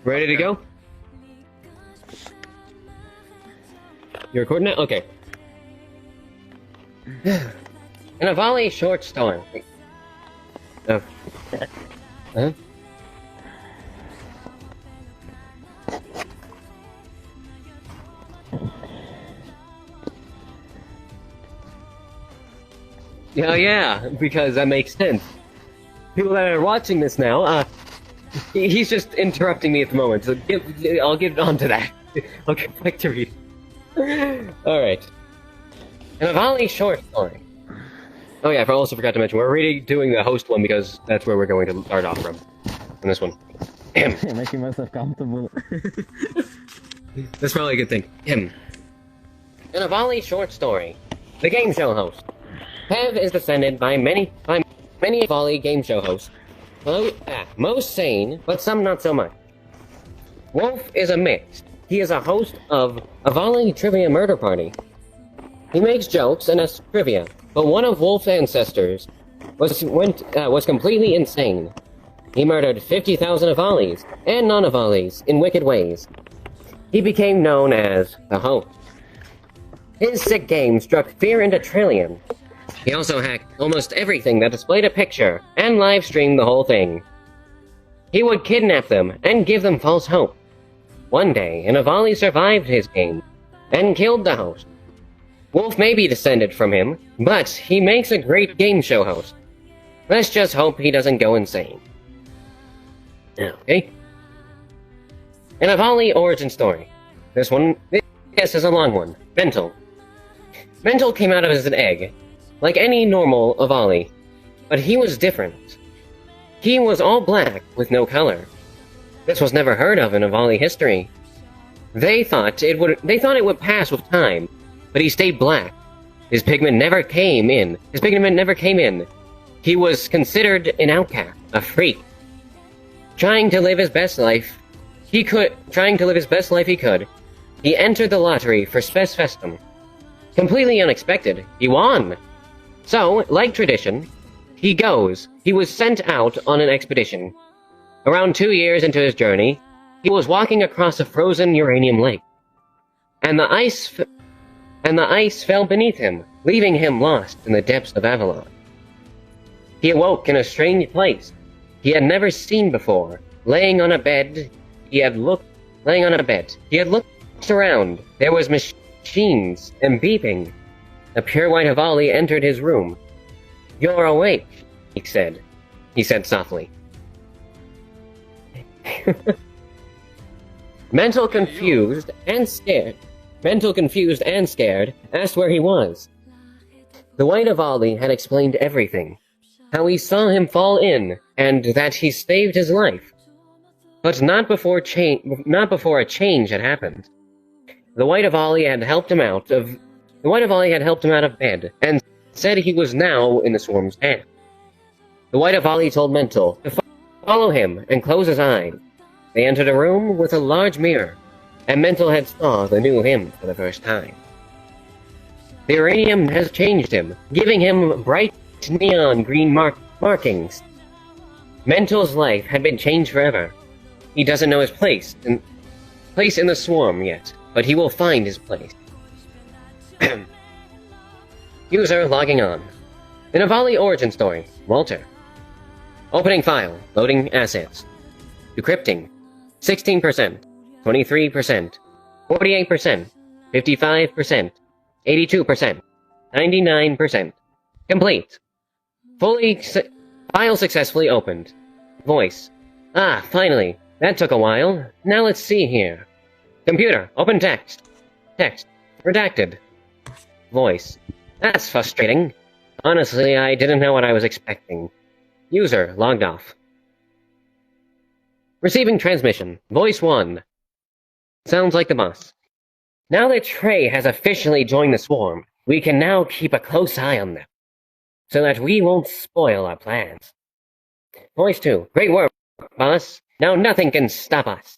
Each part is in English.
Ready to go? You're recording it? Okay. In a volley short story. Oh. Huh? Oh yeah, because that makes sense. People that are watching this now, he's just interrupting me at the moment, so I'll get on to that. I'll get back to read. Alright. In a volley short story. Oh yeah, I also forgot to mention, we're already doing the host one because that's where we're going to start off from. In this one. Making myself comfortable. That's probably a good thing. In a volley short story. The game show host. Pev is descended by many volley game show hosts. Most sane, but some not so much. Wolf is a mix. He is a host of a volley trivia murder party. He makes jokes and asks trivia, but one of Wolf's ancestors was completely insane. He murdered 50,000 volleys and non-volleys in wicked ways. He became known as the host. His sick game struck fear into trillions. He also hacked almost everything that displayed a picture and live-streamed the whole thing. He would kidnap them and give them false hope. One day, an volley survived his game and killed the host. Wolf may be descended from him, but he makes a great game show host. Let's just hope he doesn't go insane. Okay? In a volley origin story. This is a long one. Mental came out of as an egg, like any normal Avali, but he was different. He was all black with no color. This was never heard of in Avali history. They thought it would pass with time, but he stayed black. His pigment never came in. He was considered an outcast, a freak. Trying to live his best life he could, he entered the lottery for Spes Festum. Completely unexpected, he won! So, like tradition, he was sent out on an expedition. Around 2 years into his journey, he was walking across a frozen uranium lake. And the ice fell beneath him, leaving him lost in the depths of Avalon. He awoke in a strange place he had never seen before. Laying on a bed, he had looked around. There was machines and beeping. A pure white Avali entered his room. "You're awake," he said softly. Mental confused and scared, asked where he was. The white Avali had explained everything. How he saw him fall in, and that he saved his life. But not before a change had happened. The white Avali had helped him out of bed, and said he was now in the swarm's hand. The white Avali told Mental to follow him and close his eyes. They entered a room with a large mirror, and Mental had saw the new him for the first time. The uranium has changed him, giving him bright neon green markings. Mental's life had been changed forever. He doesn't know his place in the swarm yet, but he will find his place. User logging on. In a volley origin story, Walter. Opening file, loading assets. Decrypting. 16%, 23%, 48%, 55%, 82%, 99%. Complete. File successfully opened. Voice. Ah, finally. That took a while. Now let's see here. Computer, open text. Text. Redacted. Voice. That's frustrating. Honestly, I didn't know what I was expecting. User logged off. Receiving transmission. Voice 1. Sounds like the boss. Now that Trey has officially joined the swarm, we can now keep a close eye on them, so that we won't spoil our plans. Voice 2. Great work, boss. Now nothing can stop us.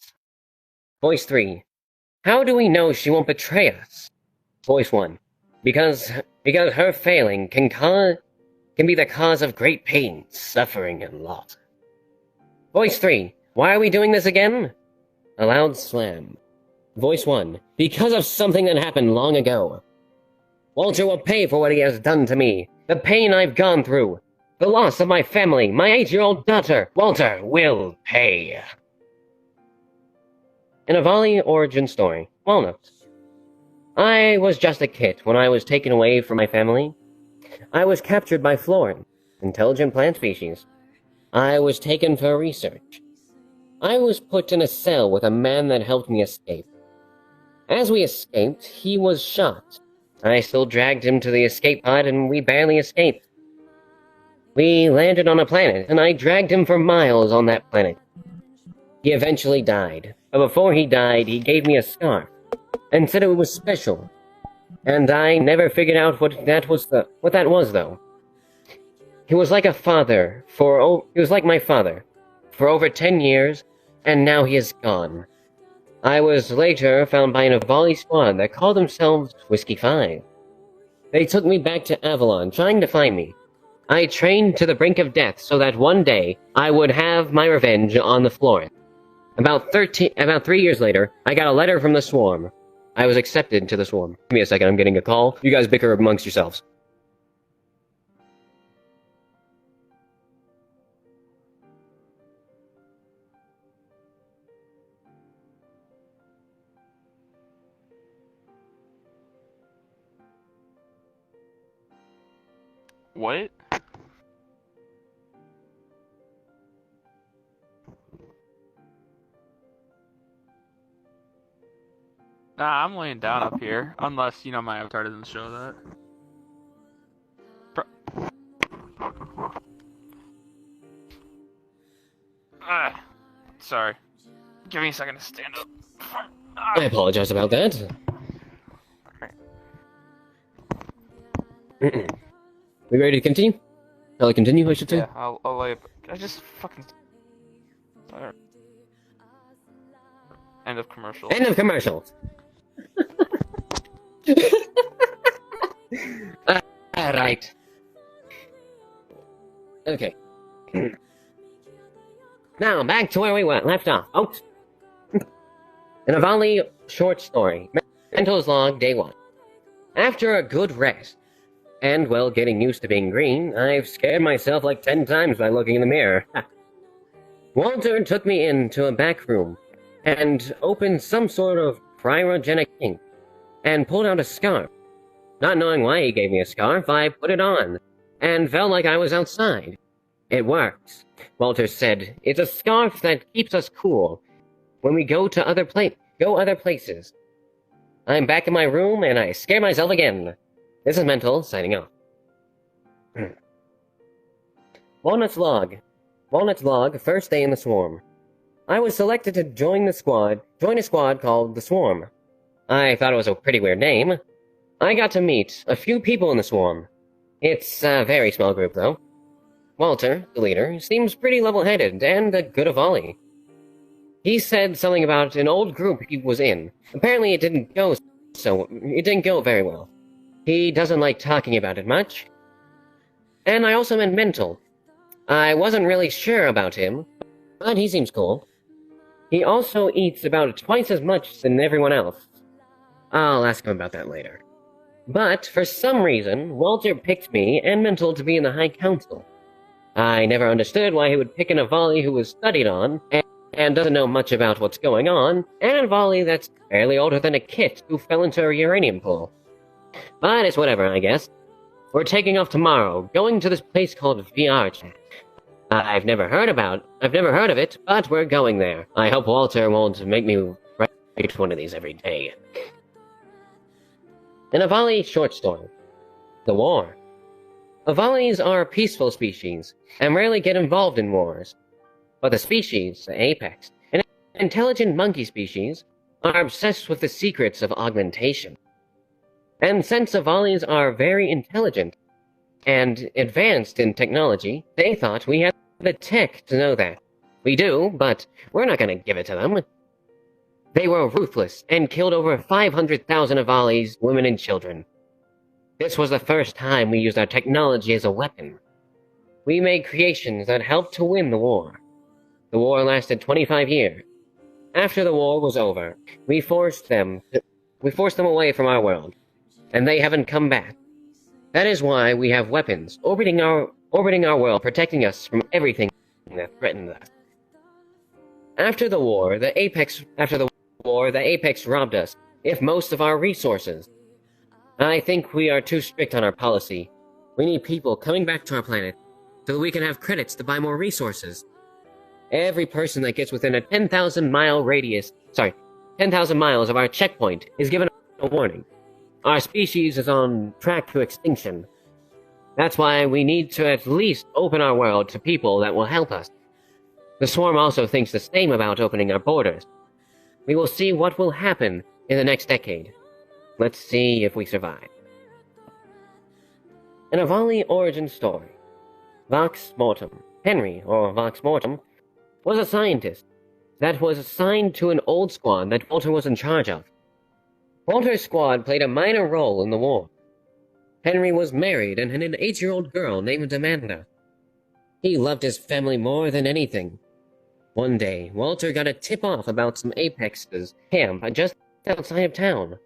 Voice 3. How do we know she won't betray us? Voice 1. Because her failing can be the cause of great pain, suffering, and loss. Voice 3. Why are we doing this again? A loud slam. Voice 1. Because of something that happened long ago. Walter will pay for what he has done to me. The pain I've gone through. The loss of my family, my 8-year-old daughter. Walter will pay. An Avali origin story. Walnut. I was just a kid when I was taken away from my family. I was captured by Florin, intelligent plant species. I was taken for research. I was put in a cell with a man that helped me escape. As we escaped, he was shot. I still dragged him to the escape pod and we barely escaped. We landed on a planet, and I dragged him for miles on that planet. He eventually died, but before he died, he gave me a scarf, and said it was special. And I never figured out what that was, though. He was like my father, for over 10 years, and now he is gone. I was later found by an Avali squad that called themselves Whiskey 5. They took me back to Avalon, trying to find me. I trained to the brink of death so that one day I would have my revenge on the Florin. About 3 years later, I got a letter from the Swarm. I was accepted to the Swarm. Give me a second, I'm getting a call. You guys bicker amongst yourselves. What? Nah, I'm laying down up here. Unless, my avatar doesn't show that. Sorry. Give me a second to stand up. I apologize about that. We ready to continue? Shall I continue, I should say? Yeah, I'll lay up. I just fucking... End of commercial. End of commercial! Right. Okay. Now, back to where we left off, folks. An Avali short story. Mental's Log, Day 1. After a good rest, and, well, getting used to being green, I've scared myself like 10 times by looking in the mirror. Walter took me into a back room, and opened some sort of cryogenic ink, and pulled out a scarf. Not knowing why he gave me a scarf, I put it on, and felt like I was outside. It works. Walter said, it's a scarf that keeps us cool when we go to other places. I'm back in my room, and I scare myself again. This is Mental, signing off. Walnut's Log, first day in the Swarm. I was selected to join a squad called the Swarm. I thought it was a pretty weird name. I got to meet a few people in the Swarm. It's a very small group, though. Walter, the leader, seems pretty level-headed and a good Avali. He said something about an old group he was in. Apparently it didn't go very well. He doesn't like talking about it much. And I also met Mental. I wasn't really sure about him, but he seems cool. He also eats about twice as much than everyone else. I'll ask him about that later. But, for some reason, Walter picked me and Mental to be in the High Council. I never understood why he would pick an Avali who was studied on, and doesn't know much about what's going on, and an Avali that's barely older than a kid who fell into a uranium pool. But it's whatever, I guess. We're taking off tomorrow, going to this place called VR Chat. I've never heard of it, but we're going there. I hope Walter won't make me write one of these every day. An Avali short story. The War. Avalis are a peaceful species, and rarely get involved in wars. But the species, the apex, an intelligent monkey species, are obsessed with the secrets of augmentation. And since Avalis are very intelligent and advanced in technology, they thought we had the tech to know that. We do, but we're not going to give it to them. They were ruthless and killed over 500,000 Avalis, women and children. This was the first time we used our technology as a weapon. We made creations that helped to win the war. The war lasted 25 years. After the war was over, we forced them away from our world, and they haven't come back. That is why we have weapons orbiting our world, protecting us from everything that threatens us. After the war, the Apex robbed us of most of our resources. I think we are too strict on our policy. We need people coming back to our planet so that we can have credits to buy more resources. Every person that gets within a 10,000 miles of our checkpoint is given a warning. Our species is on track to extinction. That's why we need to at least open our world to people that will help us. The Swarm also thinks the same about opening our borders. We will see what will happen in the next decade. Let's see if we survive. An Avali origin story. Vox Mortem. Henry, or Vox Mortem, was a scientist that was assigned to an old squad that Walter was in charge of. Walter's squad played a minor role in the war. Henry was married and had an 8-year-old girl named Amanda. He loved his family more than anything. One day, Walter got a tip-off about some Apex's camp just outside of town.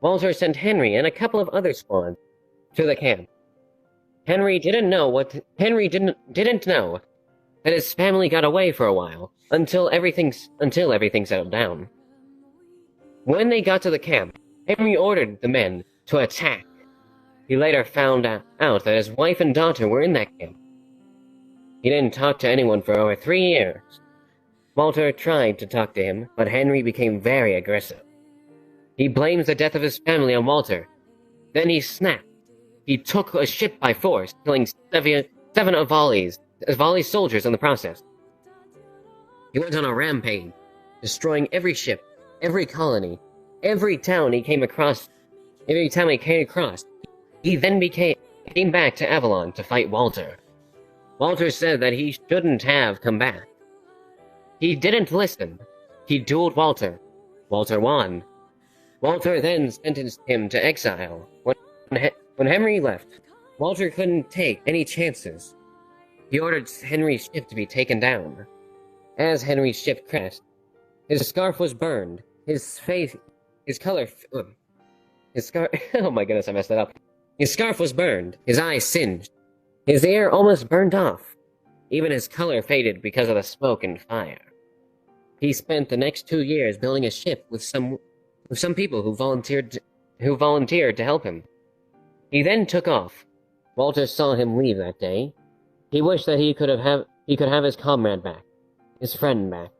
Walter sent Henry and a couple of other squads to the camp. Henry didn't know that his family got away for a while until everything settled down. When they got to the camp, Henry ordered the men to attack. He later found out that his wife and daughter were in that camp. He didn't talk to anyone for over 3 years. Walter tried to talk to him, but Henry became very aggressive. He blames the death of his family on Walter. Then he snapped. He took a ship by force, killing 7 Avali soldiers in the process. He went on a rampage, destroying every ship, every colony, every town he came across. He then came back to Avalon to fight Walter. Walter said that he shouldn't have come back. He didn't listen. He dueled Walter. Walter won. Walter then sentenced him to exile. When Henry left, Walter couldn't take any chances. He ordered Henry's ship to be taken down. As Henry's ship crashed, his scarf was burned. Oh my goodness, I messed that up. His scarf was burned. His eyes singed. His ear almost burned off. Even his color faded because of the smoke and fire. He spent the next 2 years building a ship with some people who volunteered to help him. He then took off. Walter saw him leave that day. He wished that he could have his comrade back, his friend back.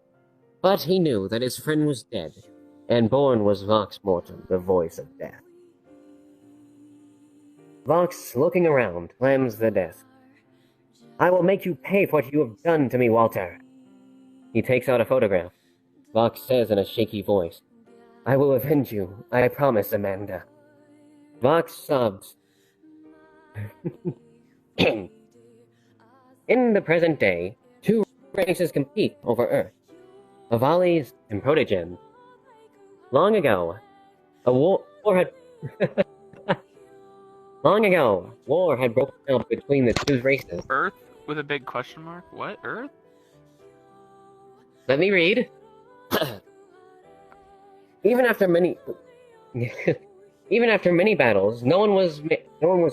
But he knew that his friend was dead, and born was Vox Mortem, the voice of death. Vox, looking around, slams the desk. I will make you pay for what you have done to me, Walter. He takes out a photograph. Vox says in a shaky voice, I will avenge you, I promise, Amanda. Vox sobs. In the present day, 2 races compete over Earth, Avalis and Protogens. Long ago, war had broken out between the 2 races. Earth with a big question mark? What? Earth? Let me read. Even after many battles, no one was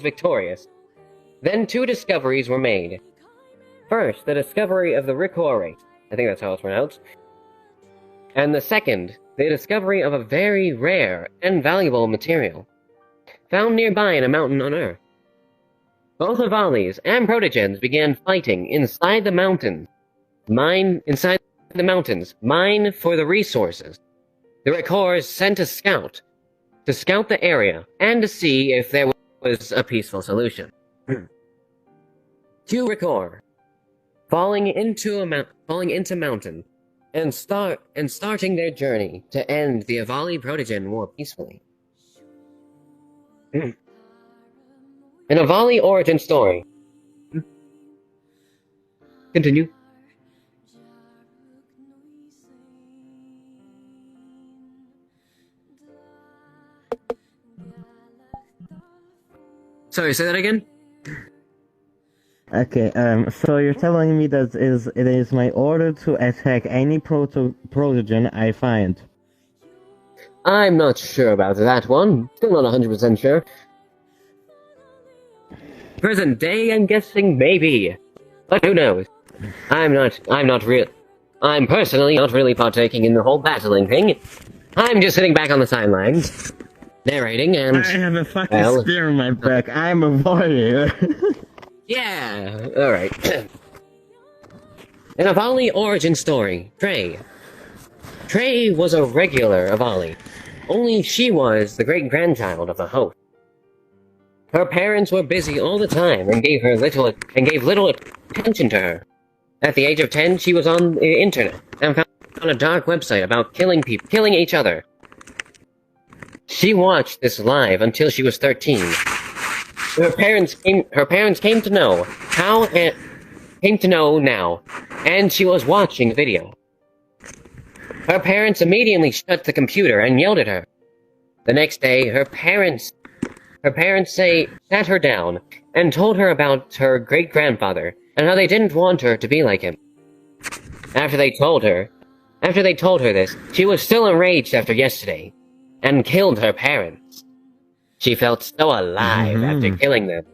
victorious. Then 2 discoveries were made. First, the discovery of the Ricor race. I think that's how it's pronounced. And the second, the discovery of a very rare and valuable material, found nearby in a mountain on Earth. Both Avalis and Protogens began fighting inside the mountains. Mine for the resources. The Ricors sent a scout to scout the area and to see if there was a peaceful solution. 2 Ricor falling into mountain and starting their journey to end the Avali Protogen war peacefully. An Avali origin story. Continue. Sorry, say that again? Okay, so you're telling me that it is my order to attack any protogen I find. I'm not sure about that one. Still not 100% sure. Present day, I'm guessing maybe. But who knows? I'm personally not really partaking in the whole battling thing. I'm just sitting back on the sidelines, narrating and... I have a fucking well, spear in my back. I'm a warrior. yeah, alright. An Avali origin story. Trey. Trey was a regular Avali. Only she was the great-grandchild of the host. Her parents were busy all the time and gave little attention to her. At the age of 10, she was on the internet and found a dark website about killing each other. She watched this live until she was 13. Her parents came to know now, and she was watching the video. Her parents immediately shut the computer and yelled at her. The next day, her parents sat her down and told her about her great-grandfather and how they didn't want her to be like him. After they told her this, she was still enraged after yesterday and killed her parents. She felt so alive after killing them.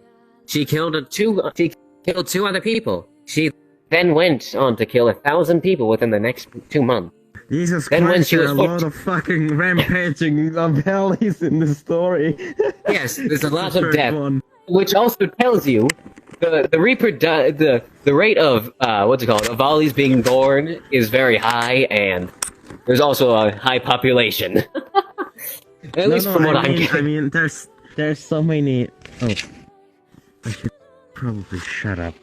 She killed two other people. She then went on to kill 1,000 people within the next 2 months. Jesus Then when Christ, she there was are a lot of fucking rampaging of valleys in the story. Yes, there's a lot The of third death, one. which also tells you the rate of of volleys being born is very high, and there's also a high population. At least from what I'm getting. I mean, there's so many. Oh, I should probably shut up.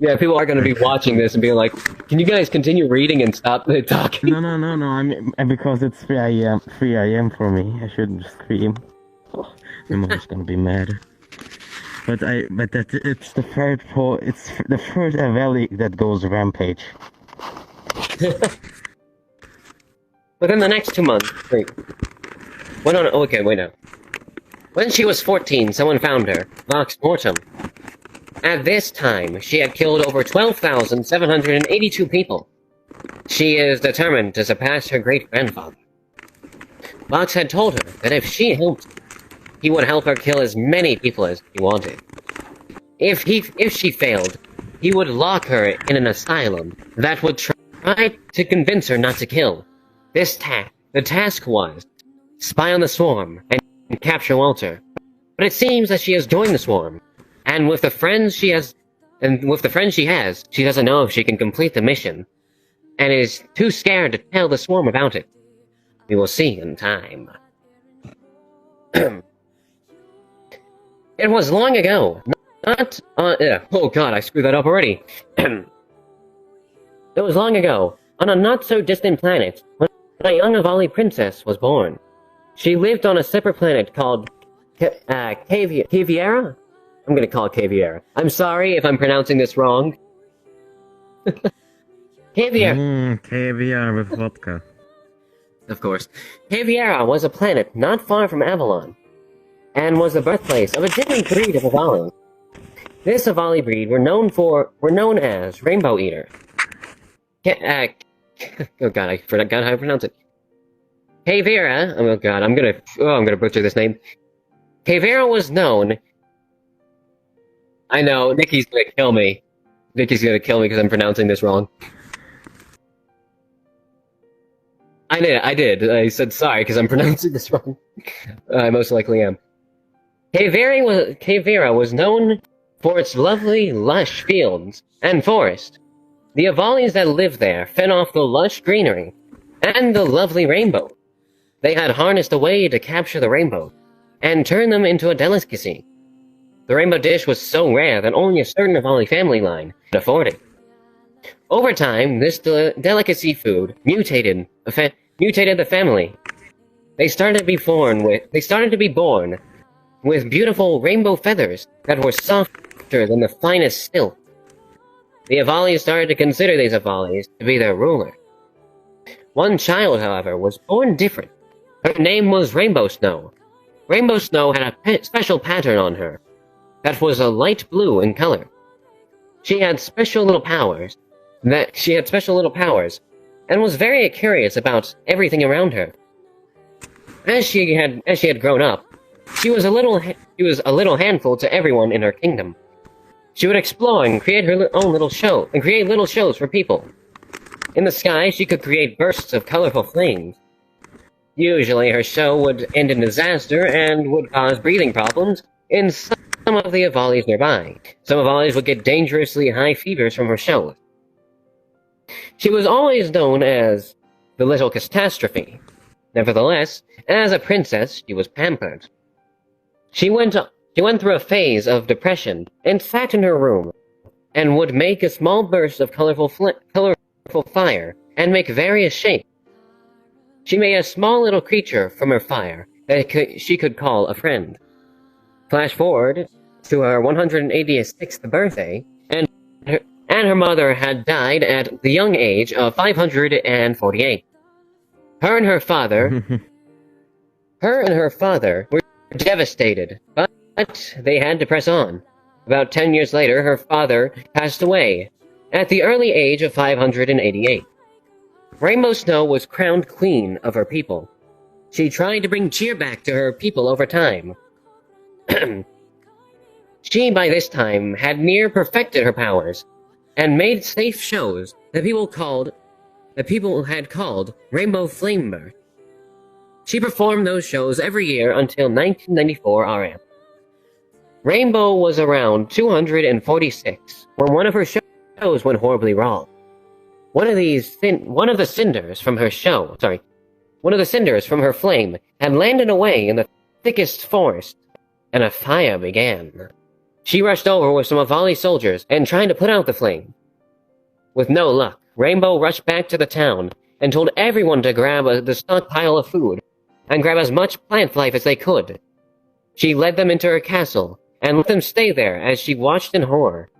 Yeah, people are going to be watching this and being like, "Can you guys continue reading and stop talking?" No. I mean, because it's 3 a.m. 3 a.m. for me. I shouldn't scream. Oh, my mom's gonna be mad. But it's the third valley that goes rampage. Within the next 2 months, wait. Okay, wait now. When she was 14, someone found her, Vox Mortem. At this time, she had killed over 12,782 people. She is determined to surpass her great-grandfather. Vox had told her that if she helped, he would help her kill as many people as he wanted. If she failed, he would lock her in an asylum that would try to convince her not to kill. The task was spy on the swarm and capture Walter. But it seems that she has joined the swarm, and with the friends she has, she doesn't know if she can complete the mission, and is too scared to tell the swarm about it. We will see in time. It was long ago. Oh god, I screwed that up already. It was long ago, on a not-so-distant planet, when a young Avali princess was born. She lived on a separate planet called Caviera? I'm gonna call it Caviera. I'm sorry if I'm pronouncing this wrong. Caviera. Caviar with vodka. Of course. Caviera was a planet not far from Avalon, and was the birthplace of a different breed of Avali. This Avali breed were known as Rainbow Eater. Oh god, I forgot how to pronounce it. Caveira. Oh god, I'm gonna butcher this name. Caveira was known. I know, Nikki's gonna kill me. Nikki's gonna kill me because I'm pronouncing this wrong. I did. I said sorry because I'm pronouncing this wrong. I most likely am. Caveira was known for its lovely, lush fields and forest. The Avalis that lived there fed off the lush greenery and the lovely rainbow. They had harnessed a way to capture the rainbow and turn them into a delicacy. The rainbow dish was so rare that only a certain Avali family line could afford it. Over time, this delicacy food mutated the family. They started to be born with beautiful rainbow feathers that were softer than the finest silk. The Avalis started to consider these Avalis to be their ruler. One child, however, was born different. Her name was Rainbow Snow. Rainbow Snow had a special pattern on her. that was a light blue in color. She had special little powers, and was very curious about everything around her. As she had grown up, she was a little handful to everyone in her kingdom. She would explore and create her own little show, and create little shows for people. In the sky, she could create bursts of colorful flames. Usually, her show would end in disaster and would cause breathing problems in some of the Avalis nearby. Some Avalis would get dangerously high fevers from her shows. She was always known as the Little Catastrophe. Nevertheless, as a princess, she was pampered. She went through a phase of depression and sat in her room and would make a small burst of colorful fire and make various shapes. She made a small little creature from her fire that she could call a friend. Flash forward to her 186th birthday, and her mother had died at the young age of 548. Her and her father were devastated, but they had to press on. About 10 years later, her father passed away at the early age of 588. Rainbow Snow was crowned queen of her people. She tried to bring cheer back to her people over time. She, by this time, had near perfected her powers, and made safe shows that people had called Rainbow Flamer. She performed those shows every year until 1994 RM. Rainbow was around 246 when one of her shows went horribly wrong. One of the cinders from her flame had landed away in the thickest forest, and a fire began. She rushed over with some Avali soldiers and tried to put out the flame. With no luck, Rainbow rushed back to the town and told everyone to grab the stockpile of food and grab as much plant life as they could. She led them into her castle and let them stay there as she watched in horror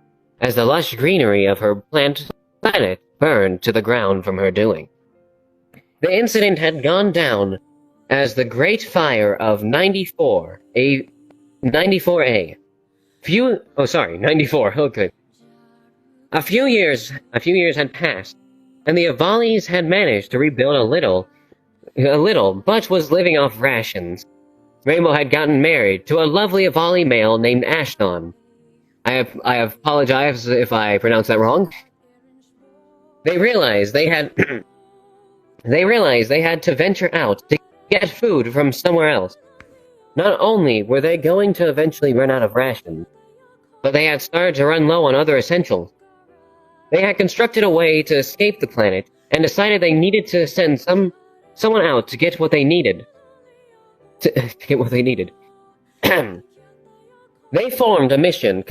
as the lush greenery of her planet burned to the ground from her doing. The incident had gone down as the Great Fire of 94A. 94, okay. A few years had passed, and the Avalis had managed to rebuild a little, but was living off rations. Rainbow had gotten married to a lovely Avali male named Ashton. I apologize if I pronounced that wrong. They realized they had to venture out to get food from somewhere else. Not only were they going to eventually run out of rations, but they had started to run low on other essentials. They had constructed a way to escape the planet and decided they needed to send someone out to get what they needed. They formed a mission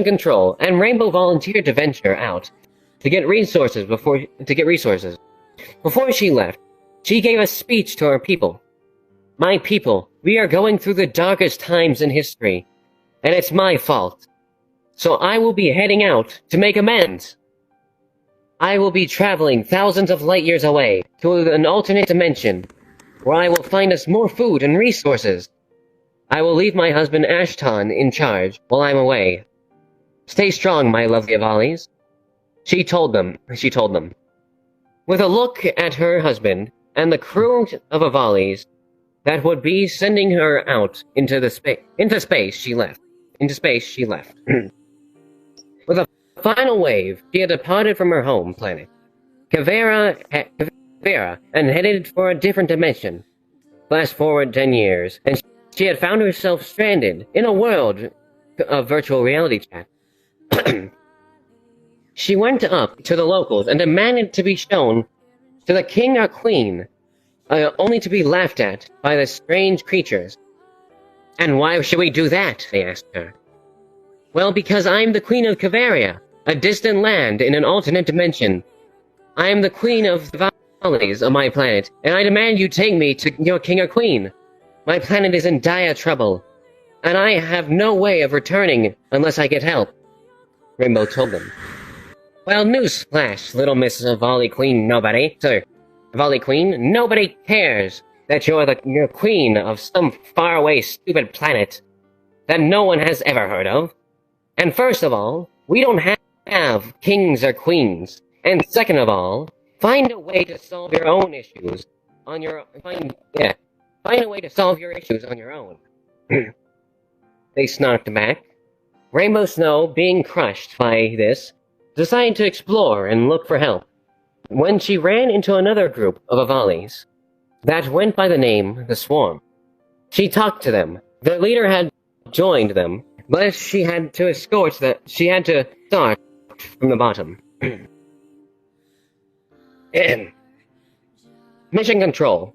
control, and Rainbow volunteered to venture out to get resources. Before she left, she gave a speech to her people. "My people, we are going through the darkest times in history, and it's my fault. So I will be heading out to make amends. I will be traveling thousands of light years away to an alternate dimension, where I will find us more food and resources. I will leave my husband Ashton in charge while I'm away. Stay strong, my lovely Avalis." She told them. With a look at her husband and the crew of Avalis that would be sending her out into space, she left. With a final wave, she had departed from her home planet, Kavera, and headed for a different dimension. Flash forward 10 years, and she had found herself stranded in a world of virtual reality chat. She went up to the locals and demanded to be shown to the king or queen, only to be laughed at by the strange creatures. "And why should we do that?" they asked her. "Well, because I'm the queen of Kavaria, a distant land in an alternate dimension. I am the queen of the valleys of my planet, and I demand you take me to your king or queen. My planet is in dire trouble, and I have no way of returning unless I get help," Rainbow told them. "Well, newsflash, little Miss Avali Queen Nobody. Avali Queen, nobody cares that you're queen of some faraway stupid planet. that no one has ever heard of. And first of all, we don't have kings or queens. And second of all, find a way to solve your own issues on your find a way to solve your issues on your own. They snarked back. Rainbow Snow, being crushed by this, decided to explore and look for help. When she ran into another group of Avalis that went by the name the Swarm, she talked to them. Their leader had joined them, but she had to start from the bottom. Mission control.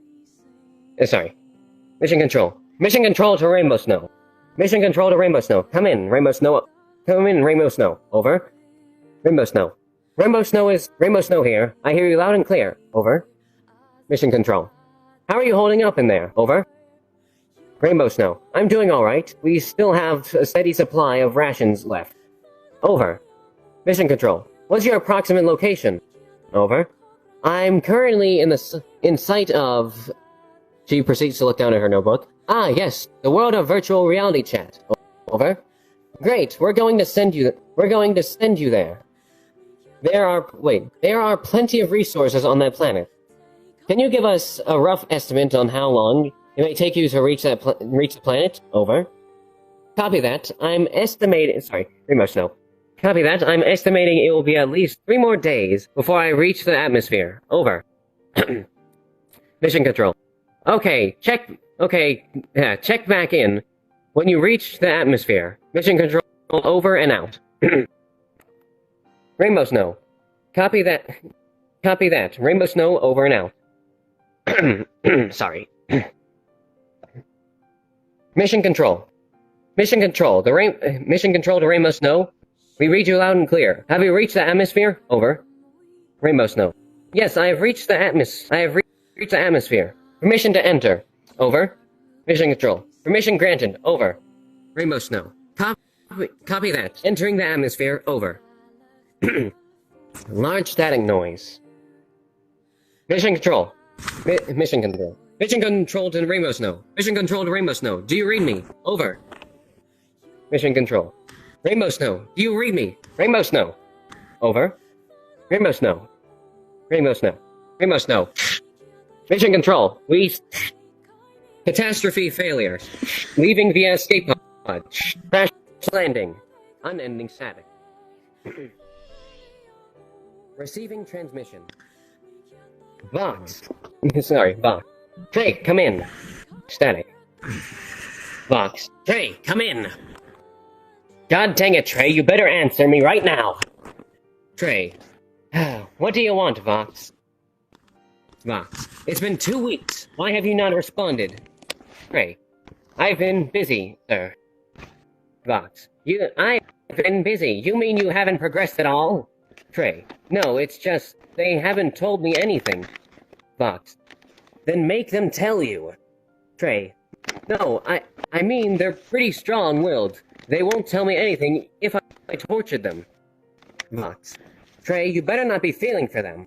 Mission control. Mission control to Rainbow Snow. Mission control to Rainbow Snow. Come in, Rainbow Snow. Come in, Rainbow Snow. Over. Rainbow Snow. Rainbow Snow here. I hear you loud and clear. Over. Mission control. How are you holding up in there? Over. Rainbow Snow. I'm doing alright. We still have a steady supply of rations left. Over. Mission control. What's your approximate location? Over. I'm currently in sight of... She proceeds to look down at her notebook. Ah, yes, the world of virtual reality chat. Over. Great, we're going to send you there. There are plenty of resources on that planet. Can you give us a rough estimate on how long it may take you to reach the planet? Over. Copy that. I'm estimating... Sorry, Rainbow Snow. Copy that. I'm estimating it will be at least 3 more days before I reach the atmosphere. Over. Mission control. Okay, check back in when you reach the atmosphere. Mission control over and out. Rainbow Snow. Copy that. Copy that. Rainbow Snow over and out. Sorry. Mission control. Mission control. Mission control to Rainbow Snow. We read you loud and clear. Have you reached the atmosphere? Over. Rainbow Snow. Yes, I have reached the atmosphere. Permission to enter. Over. Mission control. Permission granted. Over. Rainbow Snow. Copy that. Entering the atmosphere. Over. Large static noise. Mission control. Mission control. Mission control to Rainbow Snow. Mission control to Rainbow Snow. Do you read me? Over. Mission control. Rainbow Snow. Do you read me? Rainbow Snow. Over. Rainbow Snow. Rainbow Snow. Rainbow Snow. Mission control. Catastrophe failure. Leaving via escape pod. Crash landing. Unending static. Receiving transmission. Vox. Sorry, Vox. Trey, come in. Static. Vox. Trey, come in. God dang it, Trey, you better answer me right now. Trey. What do you want, Vox? Vox. It's been 2 weeks. Why have you not responded? Trey. I've been busy, sir. Vox. I've been busy. You mean you haven't progressed at all? Trey. No, it's just, they haven't told me anything. Vox. Then make them tell you. Trey. No, I mean, they're pretty strong-willed. They won't tell me anything if I tortured them. Vox. Trey, you better not be feeling for them.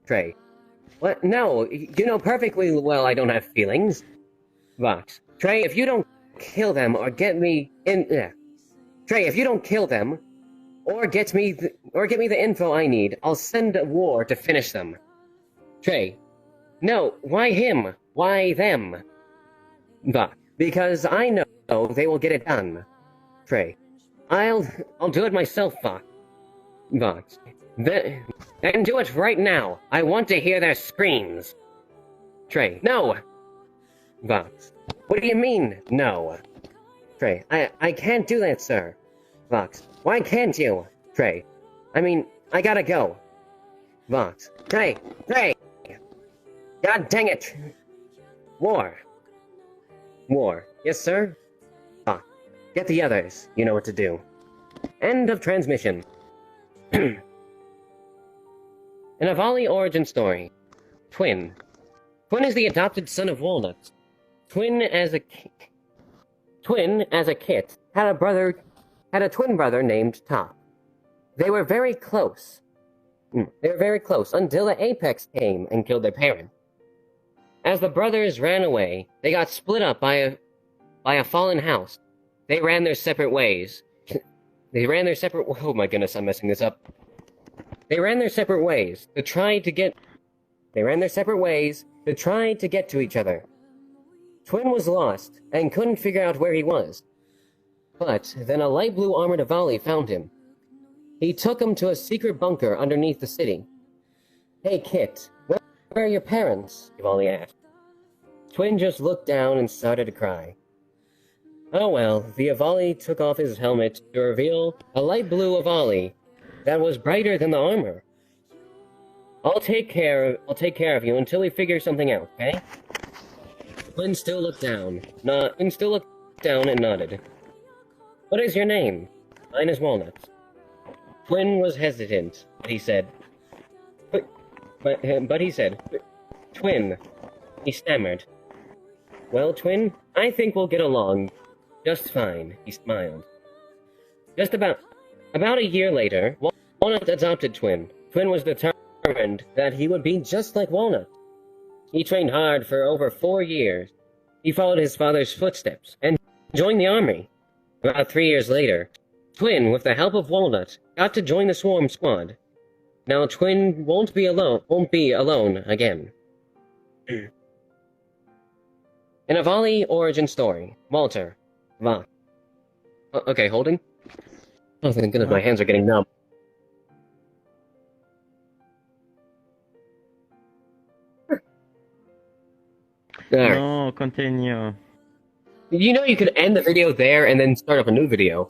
Trey. What? No, you know perfectly well I don't have feelings. Vox. Trey, if you don't kill them or get me in... Trey, if you don't kill them or get me the info I need, I'll send a war to finish them. Trey. No, why him? Why them? Vox. Because I know they will get it done. Trey. I'll do it myself, Vox. Vox. Then do it right now. I want to hear their screams. Trey. No! Vox. What do you mean, no? Trey. I can't do that, sir. Vox. Why can't you? Trey. I mean, I gotta go. Vox. Trey! Trey! God dang it! War. War. Yes, sir? Vox. Get the others. You know what to do. End of transmission. An Avali origin story. Twin. Twin is the adopted son of Walnut. Twin as a kit had a twin brother named Top. They were very close. Until the Apex came and killed their parent. As the brothers ran away, they got split up by a fallen house. They ran their separate ways. Oh my goodness, I'm messing this up. They ran their separate ways to try to get to each other. Twin was lost and couldn't figure out where he was. But then a light blue armored Avali found him. He took him to a secret bunker underneath the city. Hey Kit, where are your parents? Avali asked. Twin just looked down and started to cry. Oh well, the Avali took off his helmet to reveal a light blue Avali that was brighter than the armor. I'll take care of you until we figure something out, okay? Twin still looked down and nodded. What is your name? Mine is Walnut. Twin was hesitant, but he said, Twin. He stammered. Well, Twin, I think we'll get along just fine, he smiled. Just about a year later, Walnut adopted Twin. Twin was determined that he would be just like Walnut. He trained hard for over 4 years. He followed his father's footsteps and joined the army. About 3 years later, Twin, with the help of Walnut, got to join the Swarm Squad. Now Twin won't be alone again. An Avali origin story. Walter. Va. Okay, holding. Oh, thank goodness, my hands are getting numb. There. No, continue. You know you could end the video there and then start up a new video.